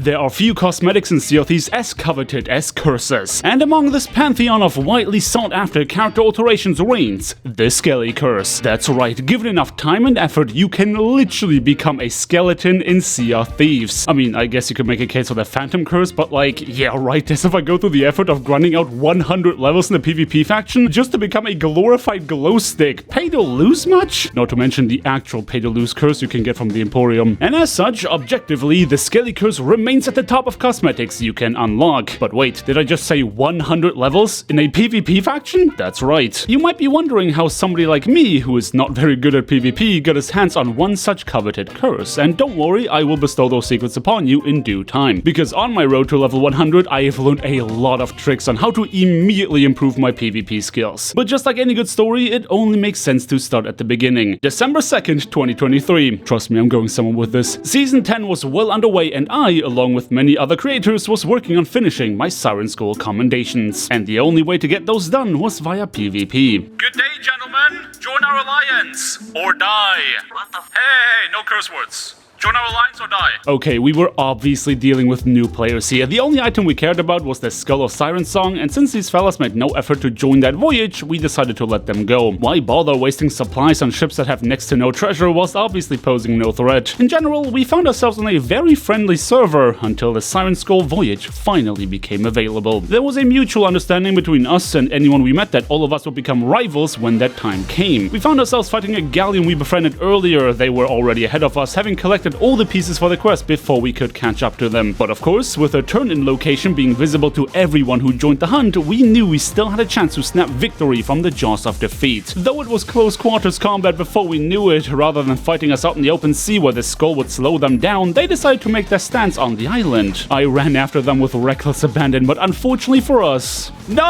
there are few cosmetics in Sea of Thieves as coveted as curses. And among this pantheon of widely sought after character alterations reigns the Skelly Curse. That's right, given enough time and effort, you can literally become a skeleton in Sea of Thieves. I mean, I guess you could make a case for the Phantom Curse, but like, yeah, right, as if I go through the effort of grinding out 100 levels in the PvP faction just to become a glorified glow stick. Pay to lose much? Not to mention the actual pay to lose curse you can get from the Emporium. And as such, objectively, the Skelly Curse remains at the top of cosmetics you can unlock. But wait, did I just say 100 levels in a PvP faction? That's right. You might be wondering how somebody like me, who is not very good at PvP, got his hands on one such coveted curse. And don't worry, I will bestow those secrets upon you in due time. Because on my road to level 100, I have learned a lot of tricks on how to immediately improve my PvP skills. But just like any good story, it only makes sense to start at the beginning. December 2nd, 2023. Trust me, I'm going somewhere with this. Season 10 was well underway and I, along with many other creators, was working on finishing my Siren School commendations. And the only way to get those done was via PvP. Good day, gentlemen! Join our alliance! Or die! What the Hey, no curse words. Join our alliance or die. Okay, we were obviously dealing with new players here. The only item we cared about was the Skull of Siren Song, and since these fellas made no effort to join that voyage, we decided to let them go. Why bother wasting supplies on ships that have next to no treasure whilst obviously posing no threat? In general, we found ourselves on a very friendly server until the Siren Skull voyage finally became available. There was a mutual understanding between us and anyone we met that all of us would become rivals when that time came. We found ourselves fighting a galleon we befriended earlier. They were already ahead of us, having collected all the pieces for the quest before we could catch up to them. But of course, with a turn-in location being visible to everyone who joined the hunt, we knew we still had a chance to snap victory from the jaws of defeat. Though it was close quarters combat before we knew it, rather than fighting us out in the open sea where the skull would slow them down, they decided to make their stance on the island. I ran after them with reckless abandon, but unfortunately for us... No!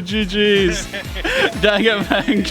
GG's! Dang it, man.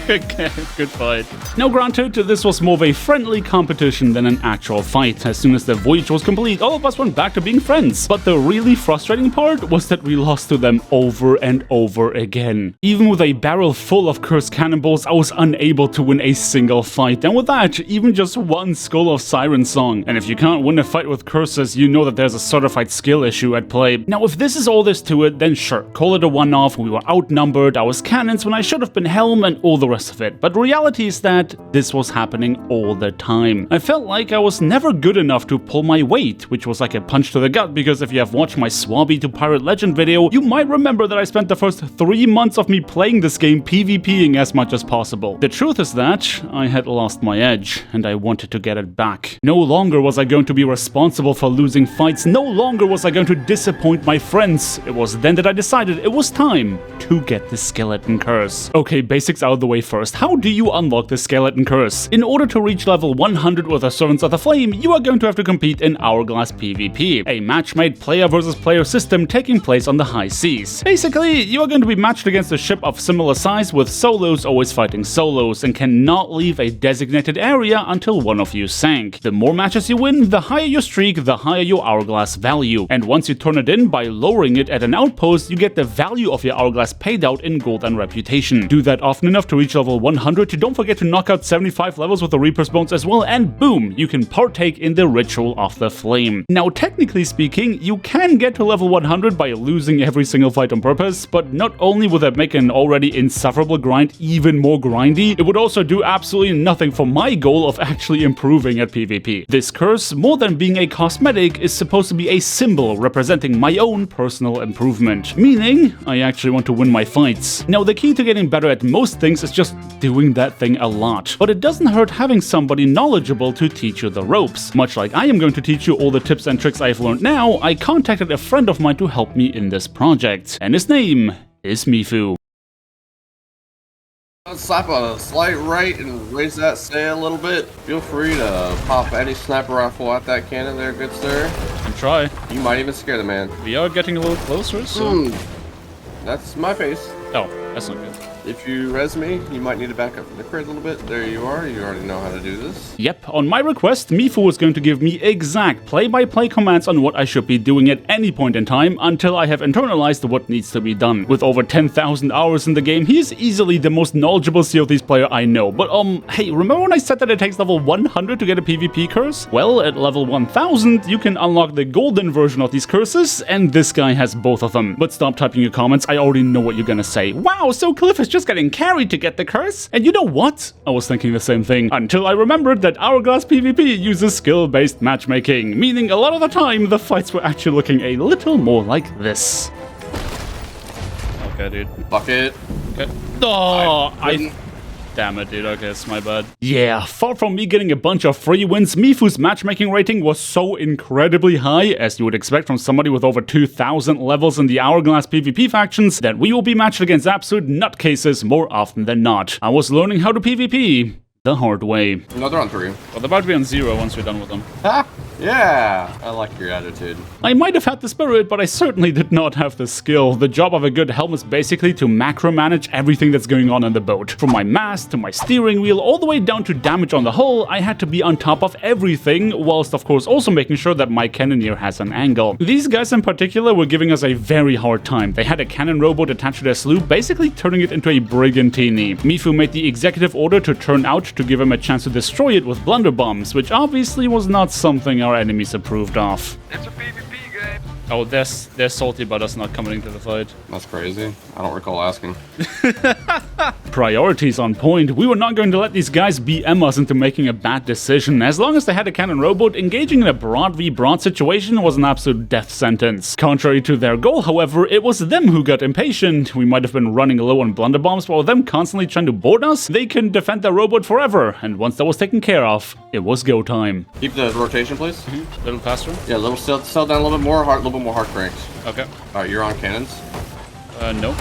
Good fight. Now granted, this was more of a friendly competition than an actual fight. As soon as the voyage was complete, all of us went back to being friends. But the really frustrating part was that we lost to them over and over again. Even with a barrel full of cursed cannonballs, I was unable to win a single fight. And with that, even just one Skull of Siren Song. And if you can't win a fight with curses, you know that there's a certified skill issue at play. Now, if this is all there's to it, then sure, call it a one-off. We were outnumbered, I was cannons when I should have been helm, and all the rest of it. But reality is that this was happening all the time. I felt like I was never good enough to pull my weight, which was like a punch to the gut, because if you have watched my Swabby to Pirate Legend video, you might remember that I spent the first 3 months of me playing this game PvPing as much as possible. The truth is that I had lost my edge, and I wanted to get it back. No longer was I going to be responsible for losing fights, no longer was I going to disappoint my friends. It was then that I decided it was time to get the Skeleton Curse. Okay, basics out of the way first. How do you unlock the Skeleton Curse? In order to reach level 100 with the Servants of the Flame, you are going to have to compete in Hourglass PvP, a match-made player versus player system taking place on the high seas. Basically, you are going to be matched against a ship of similar size, with solos always fighting solos, and cannot leave a designated area until one of you sank. The more matches you win, the higher your streak, the higher your Hourglass value. And once you turn it in by lowering it at an outpost, you get the value of your Hourglass paid out in gold and reputation. Do that often enough to reach level 100, don't forget to knock out 75 levels with the Reaper's Bones as well, and boom, you can partake in the Ritual of the Flame. Now, technically speaking, you can get to level 100 by losing every single fight on purpose, but not only would that make an already insufferable grind even more grindy, it would also do absolutely nothing for my goal of actually improving at PvP. This curse, more than being a cosmetic, is supposed to be a symbol representing my own personal improvement, meaning I actually want to win my fights. Now, the key to getting better at most things is just doing that thing a lot, but it doesn't hurt having somebody knowledgeable to teach you the ropes. Much like I am going to teach you all the tips and tricks I've learned now, I contacted a friend of mine to help me in this project, and his name is Miffoo. Slap a slight right and raise that sail a little bit. Feel free to pop any sniper rifle at that cannon there, good sir. And try. You might even scare the man. We are getting a little closer, so... That's my face. Oh, that's not good. if you res me, you might need to back up from the crate a little bit. There you are. You already know how to do this. Yep, on my request, Miffoo was going to give me exact play-by-play commands on what I should be doing at any point in time until I have internalized what needs to be done. With over 10,000 hours in the game, he is easily the most knowledgeable Sea of Thieves player I know. But hey, remember when I said that it takes level 100 to get a PvP curse? Well, at level 1000, you can unlock the golden version of these curses, and this guy has both of them. But stop typing your comments, I already know what you're gonna say. Wow, so Cliff is just getting carried to get the curse? And you know what? I was thinking the same thing, until I remembered that Hourglass PvP uses skill-based matchmaking, meaning a lot of the time, the fights were actually looking a little more like this. Okay, dude. Bucket. Okay. Oh, Damn it, dude. Okay, it's my bad. Yeah, far from me getting a bunch of free wins, Miffoo's matchmaking rating was so incredibly high, as you would expect from somebody with over 2,000 levels in the Hourglass PvP factions, that we will be matched against absolute nutcases more often than not. I was learning how to PvP the hard way. Another on 3. Well, they're about to be on 0 once we're done with them. Ha! Yeah! I like your attitude. I might have had the spirit, but I certainly did not have the skill. The job of a good helm is basically to macro manage everything that's going on the boat. From my mast to my steering wheel, all the way down to damage on the hull, I had to be on top of everything, whilst of course also making sure that my cannoneer has an angle. These guys in particular were giving us a very hard time. They had a cannon rowboat attached to their sloop, basically turning it into a brigantine. Miffoo made the executive order to turn out to give him a chance to destroy it with blunder bombs, which obviously was not something our enemies approved of. It's a PvP game. Oh, they're salty about us not coming into the fight. That's crazy. I don't recall asking. Priorities on point. We were not going to let these guys BM us into making a bad decision. As long as they had a cannon rowboat, engaging in a broad v broad situation was an absolute death sentence. Contrary to their goal, however, it was them who got impatient. We might have been running low on blunder bombs, but with them constantly trying to board us, they couldn't defend their rowboat forever. And once that was taken care of, it was go time. Keep the rotation, please. A little faster? Yeah, a little still down a little bit more, a little bit more hard cranked. Okay. Alright, you're on cannons. No.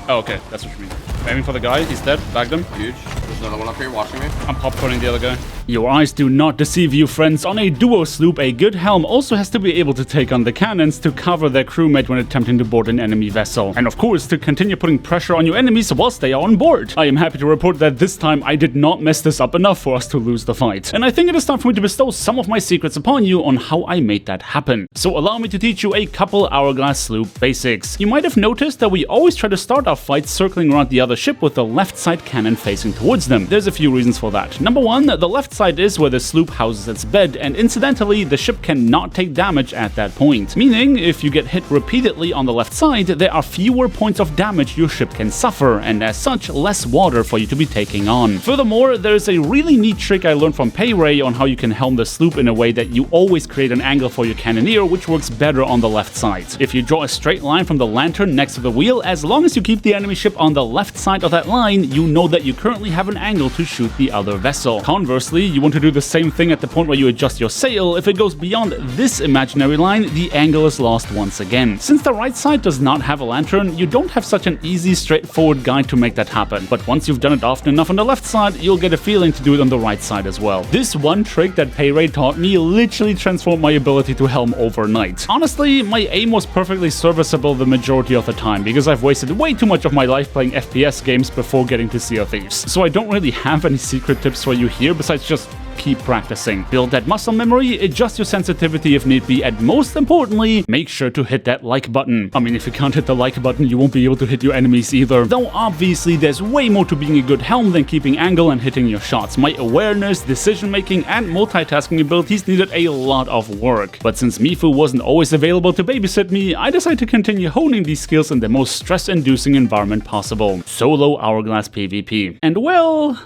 Oh, okay, that's what you mean. Aiming for the guy, he's dead, bagged him. Huge. There's another one up here watching me. I'm popcorning the other guy. Your eyes do not deceive you, friends. On a duo sloop, a good helm also has to be able to take on the cannons to cover their crewmate when attempting to board an enemy vessel. And of course, to continue putting pressure on your enemies whilst they are on board. I am happy to report that this time I did not mess this up enough for us to lose the fight. And I think it is time for me to bestow some of my secrets upon you on how I made that happen. So allow me to teach you a couple Hourglass sloop basics. You might have noticed that we always try to start our fights circling around the other ship with the left side cannon facing towards them. There's a few reasons for that. Number one, the left side is where the sloop houses its bed, and incidentally, the ship cannot take damage at that point. Meaning, if you get hit repeatedly on the left side, there are fewer points of damage your ship can suffer, and as such, less water for you to be taking on. Furthermore, there's a really neat trick I learned from Payray on how you can helm the sloop in a way that you always create an angle for your cannoneer, which works better on the left side. If you draw a straight line from the lantern next to the wheel, as long as you keep the enemy ship on the left side of that line, you know that you currently have an angle to shoot the other vessel. Conversely, you want to do the same thing at the point where you adjust your sail. If it goes beyond this imaginary line, the angle is lost once again. Since the right side does not have a lantern, you don't have such an easy, straightforward guide to make that happen. But once you've done it often enough on the left side, you'll get a feeling to do it on the right side as well. This one trick that Payray taught me literally transformed my ability to helm overnight. Honestly, my aim was perfectly serviceable the majority of the time, because I've wasted way too much of my life playing FPS games before getting to Sea of Thieves. So I don't really have any secret tips for you here besides just keep practicing. Build that muscle memory, adjust your sensitivity if need be, and most importantly, make sure to hit that like button. I mean, if you can't hit the like button, you won't be able to hit your enemies either. Though obviously, there's way more to being a good helm than keeping angle and hitting your shots. My awareness, decision making, and multitasking abilities needed a lot of work. But since Miffoo wasn't always available to babysit me, I decided to continue honing these skills in the most stress-inducing environment possible. Solo Hourglass PvP. And well,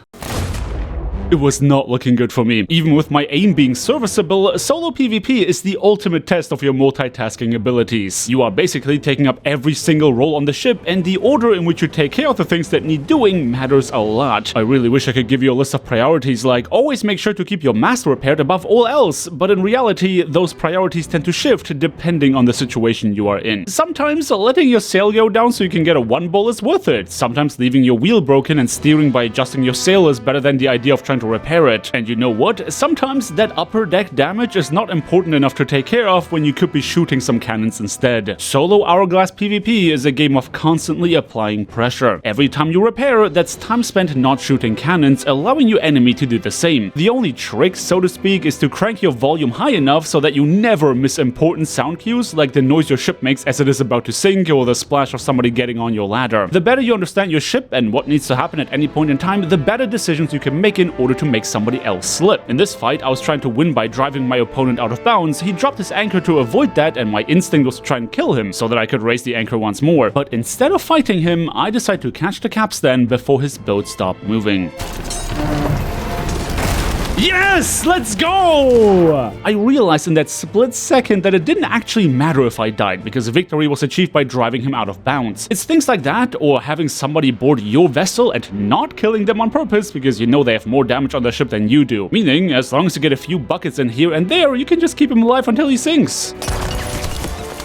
it was not looking good for me. Even with my aim being serviceable, solo PvP is the ultimate test of your multitasking abilities. You are basically taking up every single role on the ship, and the order in which you take care of the things that need doing matters a lot. I really wish I could give you a list of priorities like always make sure to keep your mast repaired above all else, but in reality, those priorities tend to shift depending on the situation you are in. Sometimes letting your sail go down so you can get a one bowl is worth it. Sometimes leaving your wheel broken and steering by adjusting your sail is better than the idea of trying trying to repair it. And you know what? Sometimes that upper deck damage is not important enough to take care of when you could be shooting some cannons instead. Solo Hourglass PvP is a game of constantly applying pressure. Every time you repair, that's time spent not shooting cannons, allowing your enemy to do the same. The only trick, so to speak, is to crank your volume high enough so that you never miss important sound cues like the noise your ship makes as it is about to sink or the splash of somebody getting on your ladder. The better you understand your ship and what needs to happen at any point in time, the better decisions you can make in order to make somebody else slip. In this fight, I was trying to win by driving my opponent out of bounds. He dropped his anchor to avoid that, and my instinct was to try and kill him so that I could raise the anchor once more. But instead of fighting him, I decided to catch the capstan before his boat stopped moving. Yes! Let's go! I realized in that split second that it didn't actually matter if I died, because victory was achieved by driving him out of bounds. It's things like that, or having somebody board your vessel and not killing them on purpose because you know they have more damage on their ship than you do. Meaning, as long as you get a few buckets in here and there, you can just keep him alive until he sinks.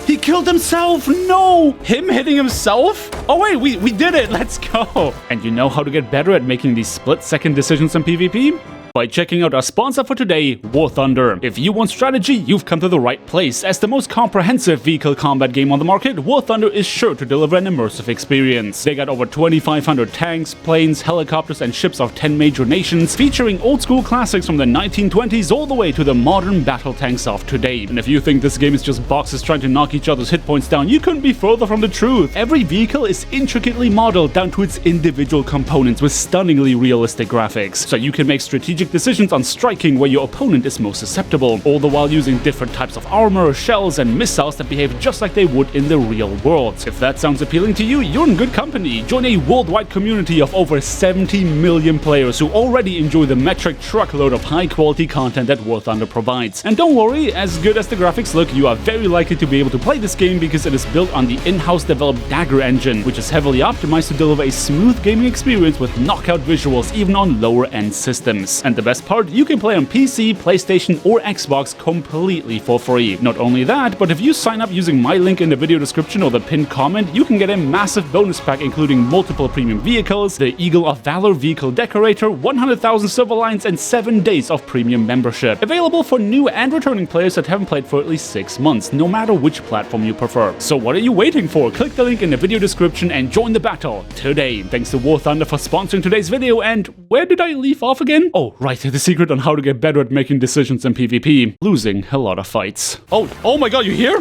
He killed himself! No! Him hitting himself? Oh wait, we did it! Let's go! And you know how to get better at making these split-second decisions in PvP? By checking out our sponsor for today, War Thunder. If you want strategy, you've come to the right place. As the most comprehensive vehicle combat game on the market, War Thunder is sure to deliver an immersive experience. They got over 2,500 tanks, planes, helicopters, and ships of 10 major nations, featuring old-school classics from the 1920s all the way to the modern battle tanks of today. And if you think this game is just boxes trying to knock each other's hit points down, you couldn't be further from the truth. Every vehicle is intricately modeled down to its individual components with stunningly realistic graphics, so you can make strategic decisions on striking where your opponent is most susceptible, all the while using different types of armor, shells, and missiles that behave just like they would in the real world. If that sounds appealing to you, you're in good company. Join a worldwide community of over 70 million players who already enjoy the metric truckload of high-quality content that War Thunder provides. And don't worry, as good as the graphics look, you are very likely to be able to play this game because it is built on the in-house developed Dagger engine, which is heavily optimized to deliver a smooth gaming experience with knockout visuals even on lower-end systems. And the best part, you can play on PC, PlayStation, or Xbox completely for free. Not only that, but if you sign up using my link in the video description or the pinned comment, you can get a massive bonus pack including multiple premium vehicles, the Eagle of Valor vehicle decorator, 100,000 silver lines, and 7 days of premium membership. Available for new and returning players that haven't played for at least 6 months, no matter which platform you prefer. So what are you waiting for? Click the link in the video description and join the battle today. Thanks to War Thunder for sponsoring today's video, and where did I leave off again? Oh, right, the secret on how to get better at making decisions in PvP. Losing a lot of fights. Oh my god, you here?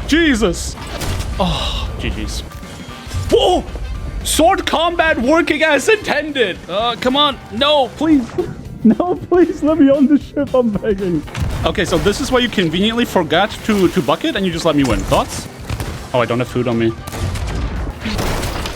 Jesus! Oh, GG's. Whoa! Sword combat working as intended! Come on. No, please. No, please, let me on the ship, I'm begging. Okay, so this is where you conveniently forgot to bucket and you just let me win. Thoughts? Oh, I don't have food on me.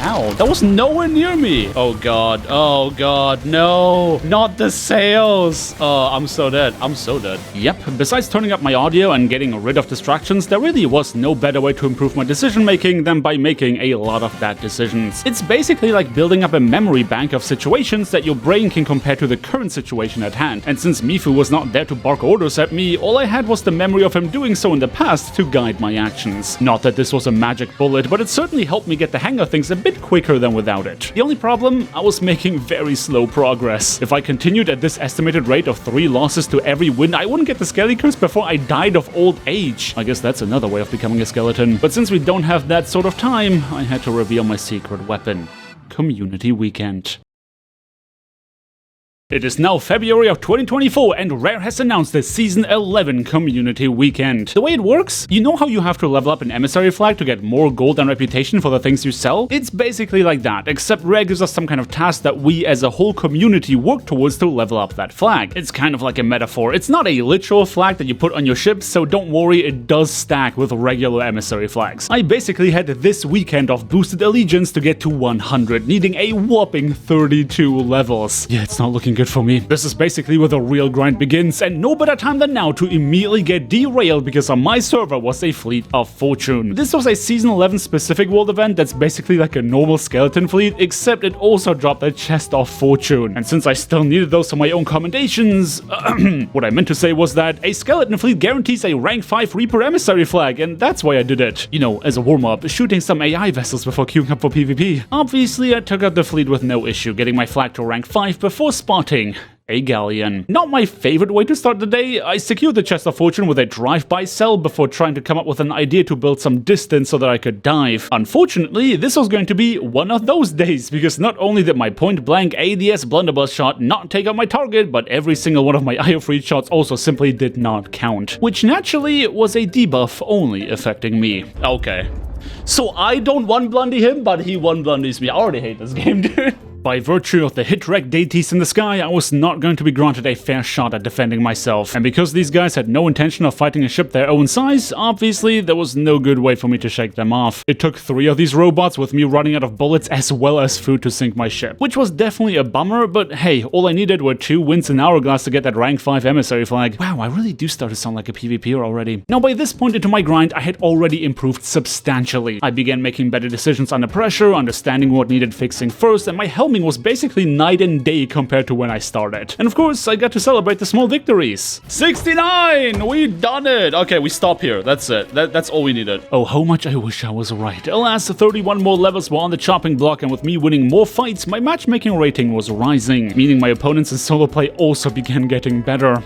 Ow, that was nowhere near me. Oh god, no, not the sails. Oh, I'm so dead, I'm so dead. Yep, besides turning up my audio and getting rid of distractions, there really was no better way to improve my decision making than by making a lot of bad decisions. It's basically like building up a memory bank of situations that your brain can compare to the current situation at hand. And since Miffoo was not there to bark orders at me, all I had was the memory of him doing so in the past to guide my actions. Not that this was a magic bullet, but it certainly helped me get the hang of things a bit quicker than without it. The only problem, I was making very slow progress. If I continued at this estimated rate of 3 losses to every win, I wouldn't get the Skelly Curse before I died of old age. I guess that's another way of becoming a skeleton. But since we don't have that sort of time, I had to reveal my secret weapon. Community Weekend. It is now February of 2024 and Rare has announced the Season 11 Community Weekend. The way it works, you know how you have to level up an emissary flag to get more gold and reputation for the things you sell? It's basically like that, except Rare gives us some kind of task that we as a whole community work towards to level up that flag. It's kind of like a metaphor. It's not a literal flag that you put on your ship, so don't worry, it does stack with regular emissary flags. I basically had this weekend of boosted allegiance to get to 100, needing a whopping 32 levels. Yeah, it's not looking good for me. This is basically where the real grind begins, and no better time than now to immediately get derailed because on my server was a fleet of fortune. This was a Season 11 specific world event that's basically like a normal skeleton fleet, except it also dropped a chest of fortune. And since I still needed those for my own commendations, what I meant to say was that a skeleton fleet guarantees a rank 5 Reaper emissary flag, and that's why I did it. You know, as a warm-up, shooting some AI vessels before queuing up for PvP. Obviously, I took out the fleet with no issue, getting my flag to rank 5 before spotting a galleon. Not my favorite way to start the day. I secured the chest of fortune with a drive-by sell before trying to come up with an idea to build some distance so that I could dive. Unfortunately, this was going to be one of those days, because not only did my point-blank ADS blunderbuss shot not take out my target, but every single one of my IO-free shots also simply did not count. Which naturally was a debuff only affecting me. Okay. So I don't one-blundy him, but he one-blundies me. I already hate this game, dude. By virtue of the hit-wreck deities in the sky, I was not going to be granted a fair shot at defending myself. And because these guys had no intention of fighting a ship their own size, obviously there was no good way for me to shake them off. It took 3 of these robots with me running out of bullets as well as food to sink my ship. Which was definitely a bummer, but hey, all I needed were 2 wins in Hourglass to get that rank 5 emissary flag. Wow, I really do start to sound like a PvPer already. Now by this point into my grind, I had already improved substantially. I began making better decisions under pressure, understanding what needed fixing first, and my helming was basically night and day compared to when I started. And of course, I got to celebrate the small victories. 69! We done it! Okay, we stop here. That's it. That's all we needed. Oh, how much I wish I was right. Alas, 31 more levels were on the chopping block, and with me winning more fights, my matchmaking rating was rising, meaning my opponents in solo play also began getting better.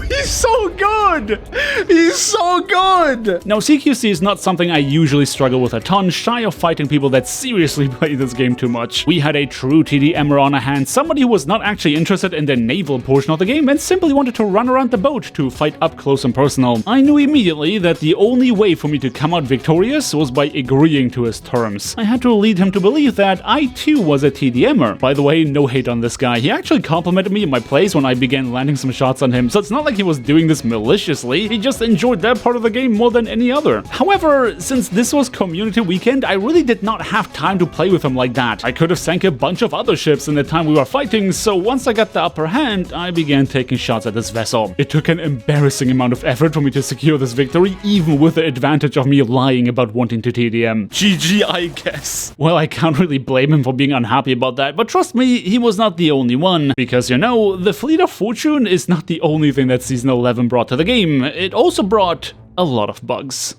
He's so good! He's so good! Now, CQC is not something I usually struggle with a ton, shy of fighting people that seriously play this game too much. We had a true TDMer on our hands, somebody who was not actually interested in the naval portion of the game and simply wanted to run around the boat to fight up close and personal. I knew immediately that the only way for me to come out victorious was by agreeing to his terms. I had to lead him to believe that I too was a TDMer. By the way, no hate on this guy. He actually complimented me in my plays when I began landing some shots on him, so it's not like he was doing this maliciously, he just enjoyed that part of the game more than any other. However, since this was community weekend, I really did not have time to play with him like that. I could have sank a bunch of other ships in the time we were fighting, so once I got the upper hand, I began taking shots at this vessel. It took an embarrassing amount of effort for me to secure this victory, even with the advantage of me lying about wanting to TDM. GG, I guess. Well, I can't really blame him for being unhappy about that, but trust me, he was not the only one, because you know, the Fleet of Fortune is not the only thing that Season 11 brought to the game. It also brought a lot of bugs.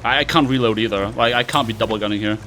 I can't reload either. I can't be double gunning here.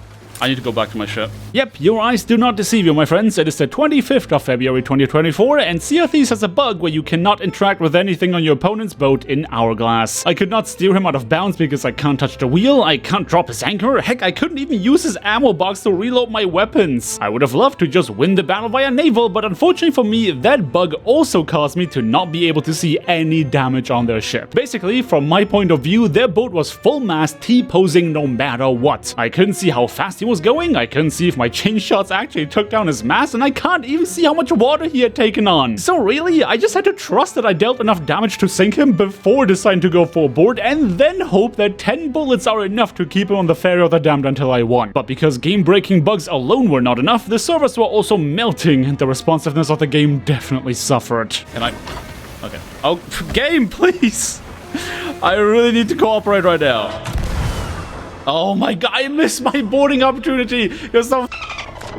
I need to go back to my ship. Yep, your eyes do not deceive you, my friends. It is the 25th of February 2024, and Sea of Thieves has a bug where you cannot interact with anything on your opponent's boat in Hourglass. I could not steer him out of bounds because I can't touch the wheel, I can't drop his anchor, heck, I couldn't even use his ammo box to reload my weapons. I would have loved to just win the battle via naval, but unfortunately for me, that bug also caused me to not be able to see any damage on their ship. Basically, from my point of view, their boat was full mast T-posing no matter what. I couldn't see how fast he was going, I couldn't see if my chain shots actually took down his mast, and I can't even see how much water he had taken on. So really, I just had to trust that I dealt enough damage to sink him before deciding to go full board, and then hope that 10 bullets are enough to keep him on the Ferry of the Damned until I won. But because game-breaking bugs alone were not enough, the servers were also melting, and the responsiveness of the game definitely suffered. And okay. Oh, game, please! I really need to cooperate right now. Oh my god, I missed my boarding opportunity because the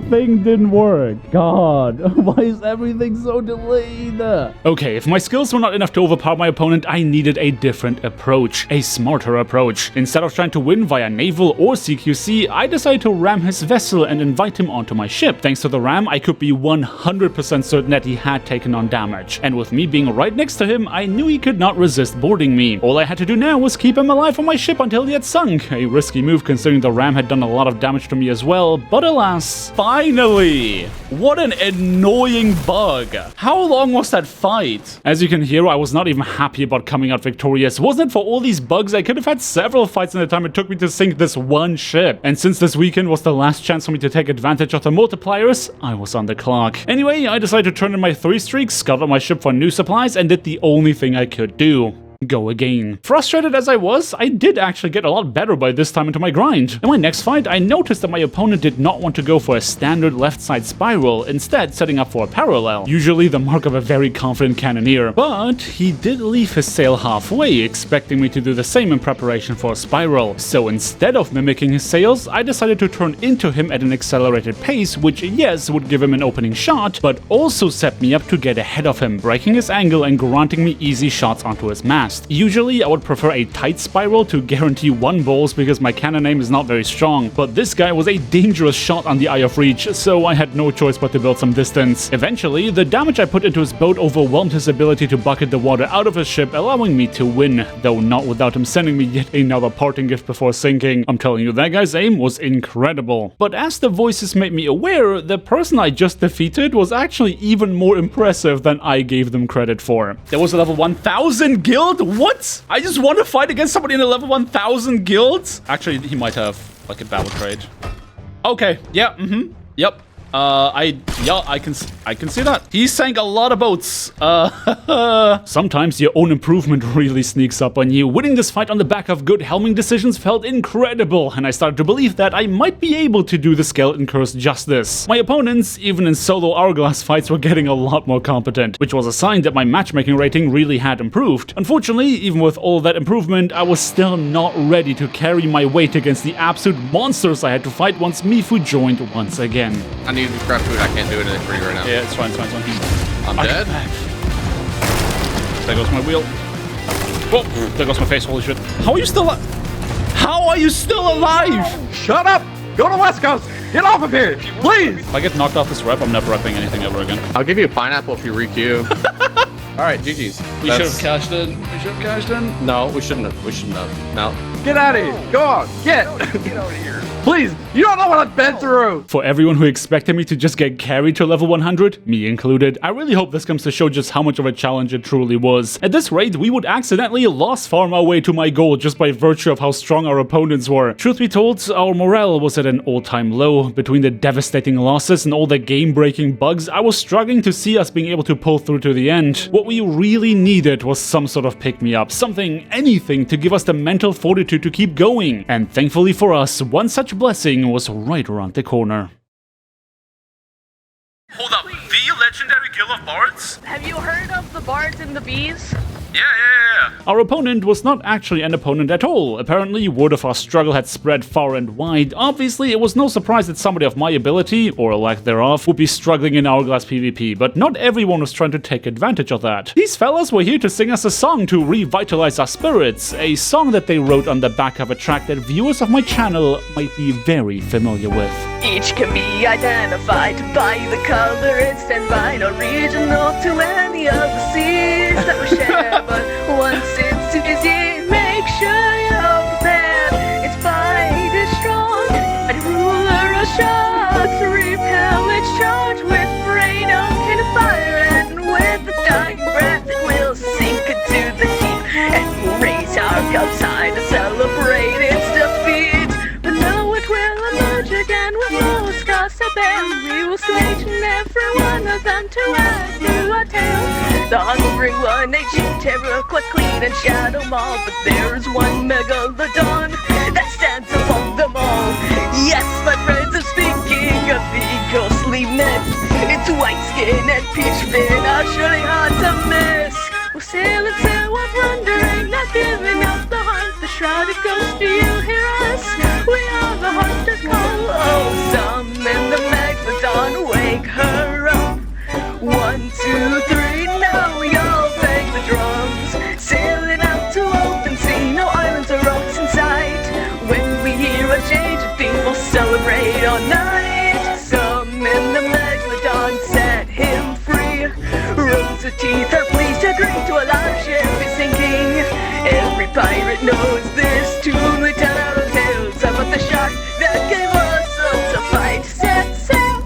thing didn't work. God, why is everything so delayed? Okay, if my skills were not enough to overpower my opponent, I needed a different approach, a smarter approach. Instead of trying to win via naval or CQC, I decided to ram his vessel and invite him onto my ship. Thanks to the ram, I could be 100% certain that he had taken on damage. And with me being right next to him, I knew he could not resist boarding me. All I had to do now was keep him alive on my ship until he had sunk. A risky move considering the ram had done a lot of damage to me as well, but alas, finally! What an annoying bug. How long was that fight? As you can hear, I was not even happy about coming out victorious. Wasn't it for all these bugs, I could have had several fights in the time it took me to sink this one ship. And since this weekend was the last chance for me to take advantage of the multipliers, I was on the clock. Anyway, I decided to turn in my 3 streaks, scuttled my ship for new supplies, and did the only thing I could do. Go again. Frustrated as I was, I did actually get a lot better by this time into my grind. In my next fight, I noticed that my opponent did not want to go for a standard left side spiral, instead setting up for a parallel, usually the mark of a very confident cannoneer. But he did leave his sail halfway, expecting me to do the same in preparation for a spiral. So instead of mimicking his sails, I decided to turn into him at an accelerated pace, which yes, would give him an opening shot, but also set me up to get ahead of him, breaking his angle and granting me easy shots onto his mast. fast. Usually I would prefer a tight spiral to guarantee 1 balls because my cannon aim is not very strong, but this guy was a dangerous shot on the eye of reach, so I had no choice but to build some distance. Eventually, the damage I put into his boat overwhelmed his ability to bucket the water out of his ship, allowing me to win, though not without him sending me yet another parting gift before sinking. I'm telling you, that guy's aim was incredible. But as the voices made me aware, the person I just defeated was actually even more impressive than I gave them credit for. There was a level 1000 guild? What? I just want to fight against somebody in a level 1000 guild? Actually, he might have like a battle trade. Okay, yeah, yep. I can see that. He sank a lot of boats. Sometimes your own improvement really sneaks up on you. Winning this fight on the back of good helming decisions felt incredible, and I started to believe that I might be able to do the Skeleton Curse justice. My opponents, even in solo Hourglass fights, were getting a lot more competent, which was a sign that my matchmaking rating really had improved. Unfortunately, even with all that improvement, I was still not ready to carry my weight against the absolute monsters I had to fight once Miffoo joined once again. I need to craft food. I can't do anything for you right now. Yeah, it's fine, it's fine, it's fine. I'm dead. There goes my wheel. Oh, there goes my face. Holy shit. How are you still alive? How are you still alive? Shut up! Go to West Coast! Get off of here! Please! If I get knocked off this rep, I'm never repping anything ever again. I'll give you a pineapple if you re-queue. Alright, GG's. We should have cashed in. We should have cashed in. No, we shouldn't have. We shouldn't have. No. Get out of here! Go on! Get! Get out of here! Please! You don't know what I've been through! For everyone who expected me to just get carried to level 100, me included, I really hope this comes to show just how much of a challenge it truly was. At this rate, we would accidentally lost farm our way to my goal just by virtue of how strong our opponents were. Truth be told, our morale was at an all-time low. Between the devastating losses and all the game-breaking bugs, I was struggling to see us being able to pull through to the end. What we really needed was some sort of pick-me-up, something, anything to give us the mental fortitude to keep going. And thankfully for us, one such blessing was right around the corner. Hold up, the legendary guild of bards? Have you heard of the bards and the bees? Yeah. Our opponent was not actually an opponent at all. Apparently, word of our struggle had spread far and wide. Obviously, it was no surprise that somebody of my ability, or lack thereof, would be struggling in Hourglass PvP, but not everyone was trying to take advantage of that. These fellas were here to sing us a song to revitalize our spirits, a song that they wrote on the back of a track that viewers of my channel might be very familiar with. Each can be identified by the color it's and by no regional to any of the seas that we share. But once it's too easy, make sure you're prepared. Its bite is strong, and ruler of sharks repel its charge with brain and fire, and with the dying breath it will sink into the deep and raise our cups high to celebrate its defeat. But now it will emerge again with more scars to bear. We will stage every one of them to add to our tale. The hungry one, they chew terror, quick, clean, and shadow maul. But there is one megalodon that stands above them all. Yes, my friends, I'm speaking of the ghostly myth. Its white skin and peach fin are surely hard to miss. We'll sail and sail while wandering, not giving up the hunt. The shrouded ghost, do you hear us? We are the hunter's call. Oh, summon the megalodon, wake her up. 1, 2, 3, now we all bang the drums. Sailing out to open sea, no islands or rocks in sight. When we hear a change of theme, we'll celebrate all night. Summon the megalodon, set him free. Rows of teeth are pleased to agree to a large ship is sinking. Every pirate knows this tune. We tell our tales about the shark that gave us such a fight. Set sail.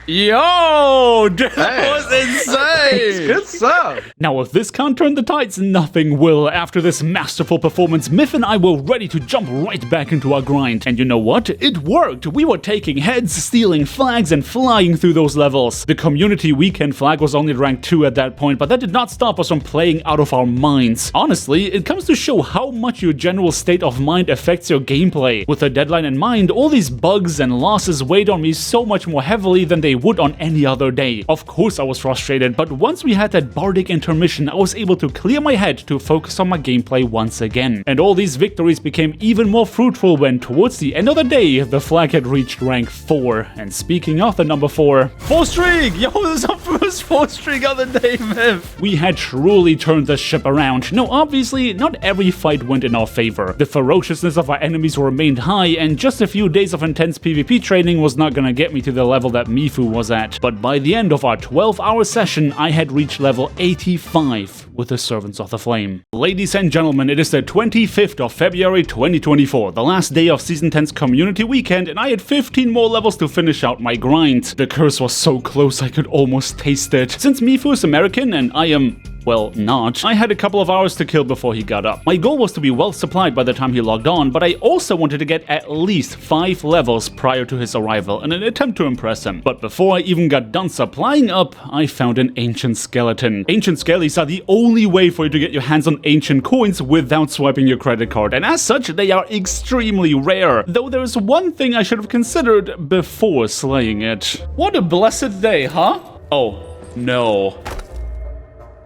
Yo, that was insane! Good stuff! Now, if this can't turn the tides, nothing will. After this masterful performance, Miff and I were ready to jump right back into our grind. And you know what? It worked! We were taking heads, stealing flags, and flying through those levels. The community weekend flag was only rank 2 at that point, but that did not stop us from playing out of our minds. Honestly, it comes to show how much your general state of mind affects your gameplay. With a deadline in mind, all these bugs and losses weighed on me so much more heavily than they would on any other day. Of course I was frustrated, but once we had that bardic intermission, I was able to clear my head to focus on my gameplay once again. And all these victories became even more fruitful when, towards the end of the day, the flag had reached rank 4. And speaking of the number 4 streak! Yo, this is our first was 4-string on the day, Miff. We had truly turned the ship around. No, obviously, not every fight went in our favor. The ferociousness of our enemies remained high, and just a few days of intense PvP training was not gonna get me to the level that Miffoo was at. But by the end of our 12-hour session, I had reached level 85 with the Servants of the Flame. Ladies and gentlemen, it is the 25th of February 2024, the last day of Season 10's community weekend, and I had 15 more levels to finish out my grind. The curse was so close I could almost taste it. Since Miffoo is American and I am, well, not, I had a couple of hours to kill before he got up. My goal was to be well supplied by the time he logged on, but I also wanted to get at least 5 levels prior to his arrival in an attempt to impress him. But before I even got done supplying up, I found an ancient skeleton. Ancient skellies are the only way for you to get your hands on ancient coins without swiping your credit card, and as such, they are extremely rare. Though there is one thing I should have considered before slaying it. What a blessed day, huh? Oh, no.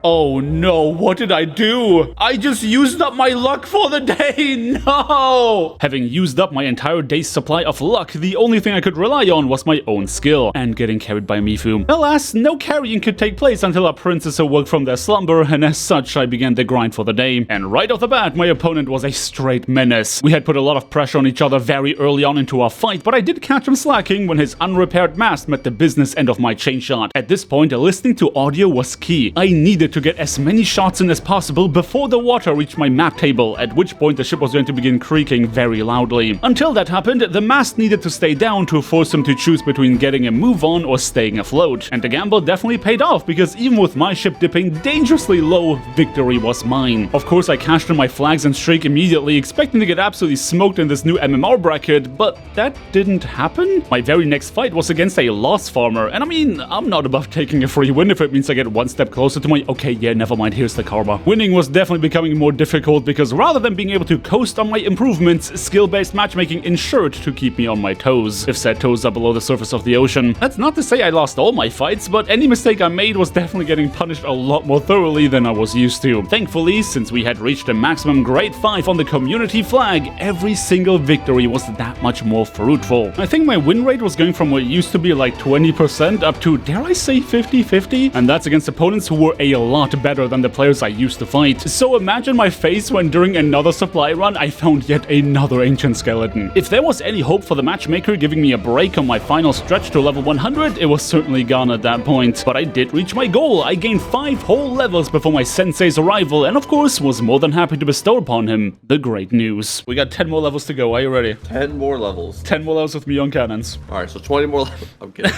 Oh no, what did I do? I just used up my luck for the day, no! Having used up my entire day's supply of luck, the only thing I could rely on was my own skill, and getting carried by Miffoo. Alas, no carrying could take place until our princes awoke from their slumber, and as such, I began the grind for the day. And right off the bat, my opponent was a straight menace. We had put a lot of pressure on each other very early on into our fight, but I did catch him slacking when his unrepaired mast met the business end of my chain shot. At this point, listening to audio was key. I needed to get as many shots in as possible before the water reached my map table, at which point the ship was going to begin creaking very loudly. Until that happened, the mast needed to stay down to force him to choose between getting a move on or staying afloat. And the gamble definitely paid off, because even with my ship dipping dangerously low, victory was mine. Of course, I cashed in my flags and streak immediately, expecting to get absolutely smoked in this new MMR bracket, but that didn't happen. My very next fight was against a lost farmer, and I mean, I'm not above taking a free win if it means I get one step closer to my okay, yeah, never mind, here's the karma. Winning was definitely becoming more difficult because rather than being able to coast on my improvements, skill-based matchmaking ensured to keep me on my toes, if said toes are below the surface of the ocean. That's not to say I lost all my fights, but any mistake I made was definitely getting punished a lot more thoroughly than I was used to. Thankfully, since we had reached a maximum grade 5 on the community flag, every single victory was that much more fruitful. I think my win rate was going from what used to be like 20% up to, dare I say, 50-50? And that's against opponents who were a lot better than the players I used to fight. So imagine my face when during another supply run I found yet another ancient skeleton. If there was any hope for the matchmaker giving me a break on my final stretch to level 100, it was certainly gone at that point. But I did reach my goal. I gained 5 whole levels before my sensei's arrival, and of course was more than happy to bestow upon him the great news. We got 10 more levels to go. Are you ready? 10 more levels. 10 more levels with me on cannons. Alright, so 20 more levels. I'm kidding.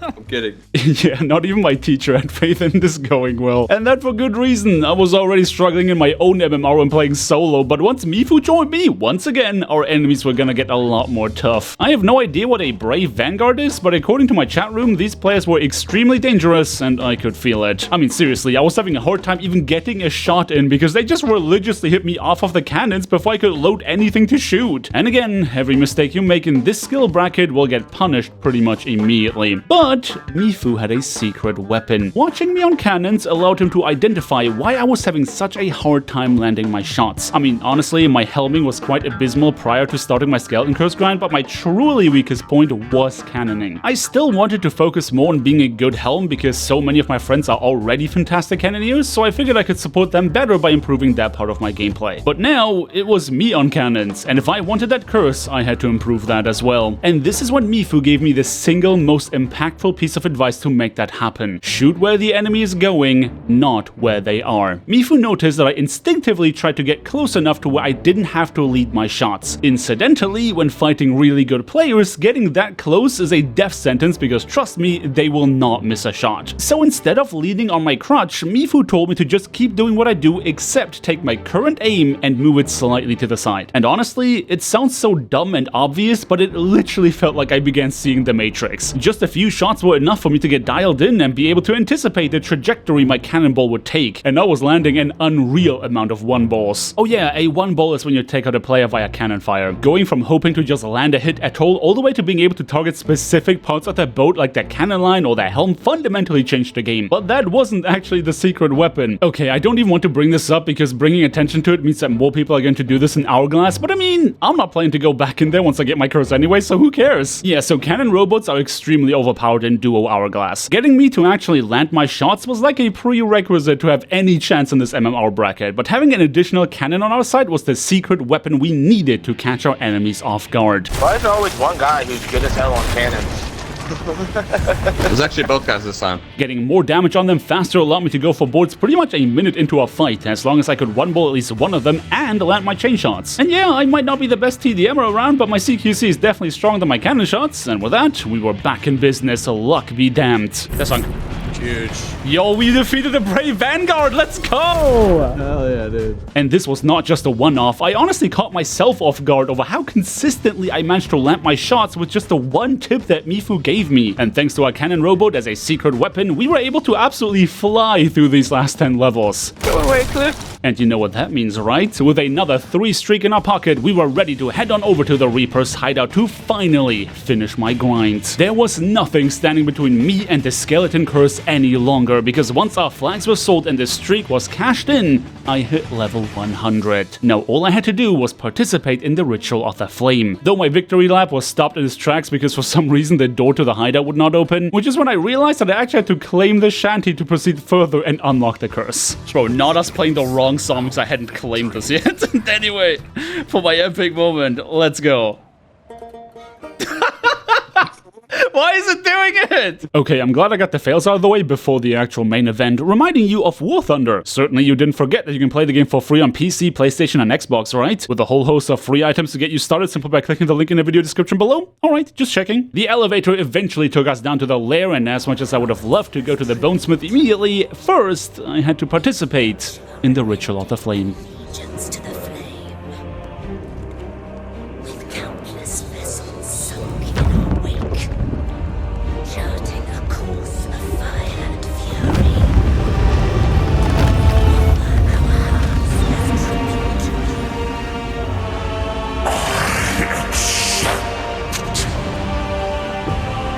I'm kidding. Yeah, not even my teacher had faith in this going well. And that for good reason. I was already struggling in my own MMR when playing solo, but once Miffoo joined me, once again, our enemies were gonna get a lot more tough. I have no idea what a brave vanguard is, but according to my chat room, these players were extremely dangerous, and I could feel it. I mean, seriously, I was having a hard time even getting a shot in because they just religiously hit me off of the cannons before I could load anything to shoot. And again, every mistake you make in this skill bracket will get punished pretty much immediately. But Miffoo had a secret weapon. Watching me on cannons allowed him to identify why I was having such a hard time landing my shots. I mean, honestly, my helming was quite abysmal prior to starting my skeleton curse grind, but my truly weakest point was cannoning. I still wanted to focus more on being a good helm because so many of my friends are already fantastic cannoneers, so I figured I could support them better by improving that part of my gameplay. But now, it was me on cannons, and if I wanted that curse, I had to improve that as well. And this is when Miffoo gave me the single most impactful piece of advice to make that happen. Shoot where the enemy is going, not where they are. Miffoo noticed that I instinctively tried to get close enough to where I didn't have to lead my shots. Incidentally, when fighting really good players, getting that close is a death sentence because trust me, they will not miss a shot. So instead of leaning on my crutch, Miffoo told me to just keep doing what I do except take my current aim and move it slightly to the side. And honestly, it sounds so dumb and obvious, but it literally felt like I began seeing the Matrix. Just a few shots were enough for me to get dialed in and be able to anticipate the trajectory my cannonball would take, and I was landing an unreal amount of one balls. Oh yeah, a one ball is when you take out a player via cannon fire. Going from hoping to just land a hit at all the way to being able to target specific parts of their boat like their cannon line or their helm fundamentally changed the game. But that wasn't actually the secret weapon. Okay, I don't even want to bring this up because bringing attention to it means that more people are going to do this in Hourglass, but I mean, I'm not planning to go back in there once I get my curse anyway, so who cares? Yeah, so cannon robots are extremely overpowered powered in Duo Hourglass. Getting me to actually land my shots was like a prerequisite to have any chance in this MMR bracket, but having an additional cannon on our side was the secret weapon we needed to catch our enemies off guard. Why is there always one guy who's good as hell on cannons? It was actually both guys this time. Getting more damage on them faster allowed me to go for boards pretty much a minute into a fight, as long as I could one-ball at least one of them and land my chain shots. And yeah, I might not be the best TDMer around, but my CQC is definitely stronger than my cannon shots, and with that, we were back in business, luck be damned. That's on. Huge. Yo, we defeated the Brave Vanguard, let's go! Hell yeah, dude. And this was not just a one-off, I honestly caught myself off guard over how consistently I managed to land my shots with just the one tip that Miffoo gave me. And thanks to our cannon rowboat as a secret weapon, we were able to absolutely fly through these last 10 levels. Go away, Cliff. And you know what that means, right? With another 3 streak in our pocket, we were ready to head on over to the Reaper's hideout to finally finish my grind. There was nothing standing between me and the skeleton curse any longer, because once our flags were sold and the streak was cashed in, I hit level 100. Now all I had to do was participate in the Ritual of the Flame. Though my victory lap was stopped in its tracks because for some reason the door to the hideout would not open, which is when I realized that I actually had to claim the shanty to proceed further and unlock the curse. Bro, not us playing the wrong song because I hadn't claimed this yet. Anyway, for my epic moment, let's go. Why is it doing it? Okay, I'm glad I got the fails out of the way before the actual main event, reminding you of War Thunder. Certainly you didn't forget that you can play the game for free on PC, PlayStation, and Xbox, right? With a whole host of free items to get you started simply by clicking the link in the video description below. Alright, just checking. The elevator eventually took us down to the lair, and as much as I would have loved to go to the Bonesmith immediately, first I had to participate in the Ritual of the Flame. Allegiance to the flame, with countless vessels sunk in our wake, charting a course of fire and fury. Our hearts as tribute to you.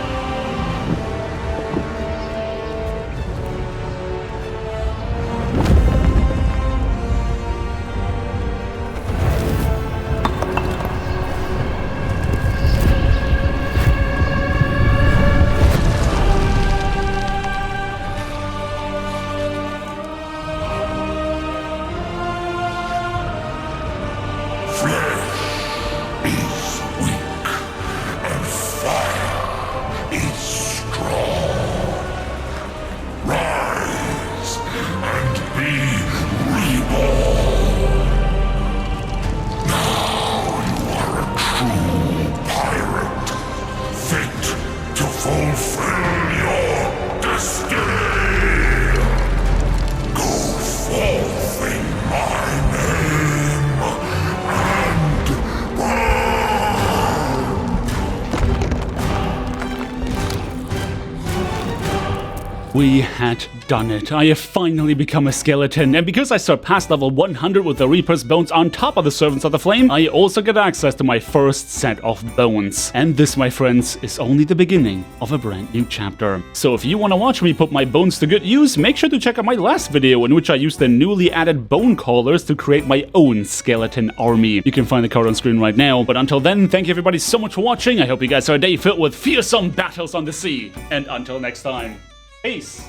We had done it. I have finally become a skeleton, and because I surpassed level 100 with the Reaper's bones on top of the Servants of the Flame, I also get access to my first set of bones. And this, my friends, is only the beginning of a brand new chapter. So if you want to watch me put my bones to good use, make sure to check out my last video in which I used the newly added bone callers to create my own skeleton army. You can find the code on screen right now, but until then, thank you everybody so much for watching. I hope you guys have a day filled with fearsome battles on the sea. And until next time, peace!